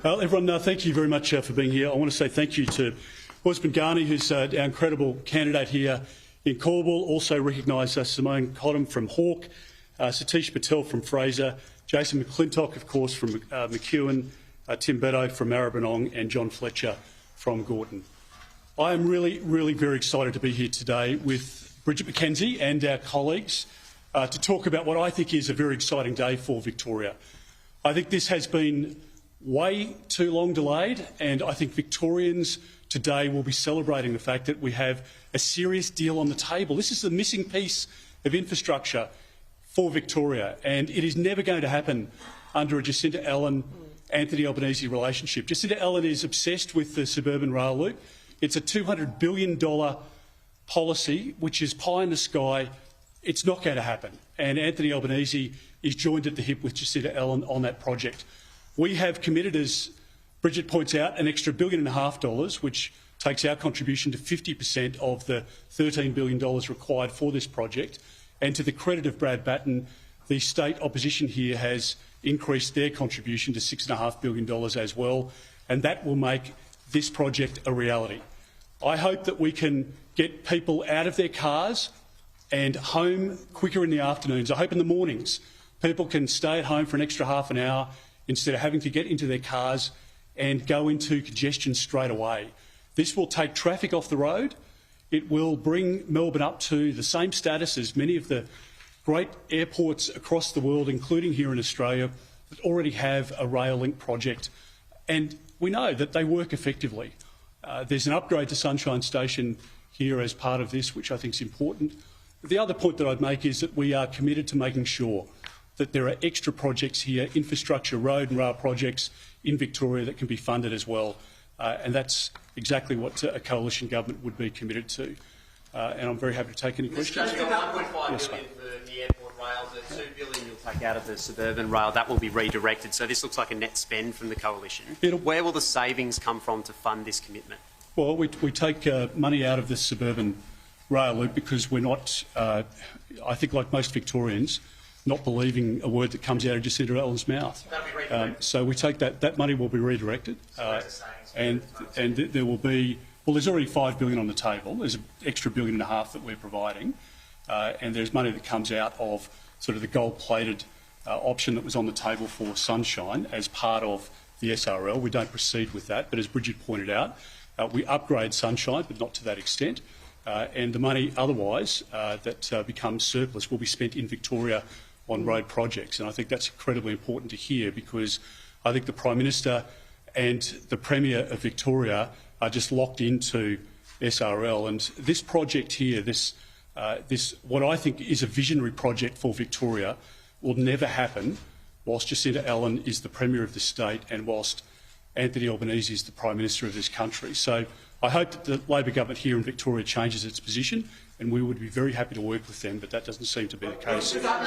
Everyone, thank you very much for being here. I want to say thank you to Osman Ghani, who's our incredible candidate here in Corbel. Also recognise Simone Cottam from Hawke, Satish Patel from Fraser, Jason McClintock, of course, from McEwen, Tim Beddoe from Maribyrnong, and John Fletcher from Gorton. I am really very excited to be here today with Bridget McKenzie and our colleagues to talk about what I think is a very exciting day for Victoria. I think this has been way too long delayed, and I think Victorians today will be celebrating the fact that we have a serious deal on the table. This is the missing piece of infrastructure for Victoria, and it is never going to happen under a Jacinta Allen-Anthony Albanese relationship. Jacinta Allen is obsessed with the suburban rail loop. It's a $200 billion policy, which is pie in the sky. It's not going to happen. And Anthony Albanese is joined at the hip with Jacinta Allen on that project. We have committed, as Bridget points out, an extra $1.5 billion, which takes our contribution to 50% of the $13 billion required for this project. And to the credit of Brad Batten, the state opposition here has increased their contribution to $6.5 billion as well, and that will make this project a reality. I hope that we can get people out of their cars and home quicker in the afternoons. I hope in the mornings people can stay at home for an extra half an hour instead of having to get into their cars and go into congestion straight away. This will take traffic off the road. It will bring Melbourne up to the same status as many of the great airports across the world, including here in Australia, that already have a rail link project. And we know that they work effectively. There's an upgrade to Sunshine Station here as part of this, which I think is important. The other point that I'd make is that we are committed to making sure that there are extra projects here, infrastructure, road and rail projects in Victoria that can be funded as well. And that's exactly what a coalition government would be committed to. And I'm very happy to take any questions. $1.5 billion for the airport rail, the $2 billion you'll take out of the suburban rail, that will be redirected. So this looks like a net spend from the coalition. Where will the savings come from to fund this commitment? Well, we take money out of the suburban rail loop because we're not, I think like most Victorians, not believing a word that comes out of Jacinta Allen's mouth. So we take that money will be redirected, and there will be, well, there's already $5 billion on the table. There's an extra $1.5 billion that we're providing, and there's money that comes out of sort of the gold-plated option that was on the table for Sunshine as part of the SRL. We don't proceed with that, but as Bridget pointed out, we upgrade Sunshine, but not to that extent. And the money otherwise that becomes surplus will be spent in Victoria on road projects. And I think that's incredibly important to hear because I think the Prime Minister and the Premier of Victoria are just locked into SRL. And this project here, this what I think is a visionary project for Victoria, will never happen whilst Jacinta Allen is the Premier of the state and whilst Anthony Albanese is the Prime Minister of this country. So I hope that the Labor government here in Victoria changes its position, and we would be very happy to work with them, but that doesn't seem to be the case.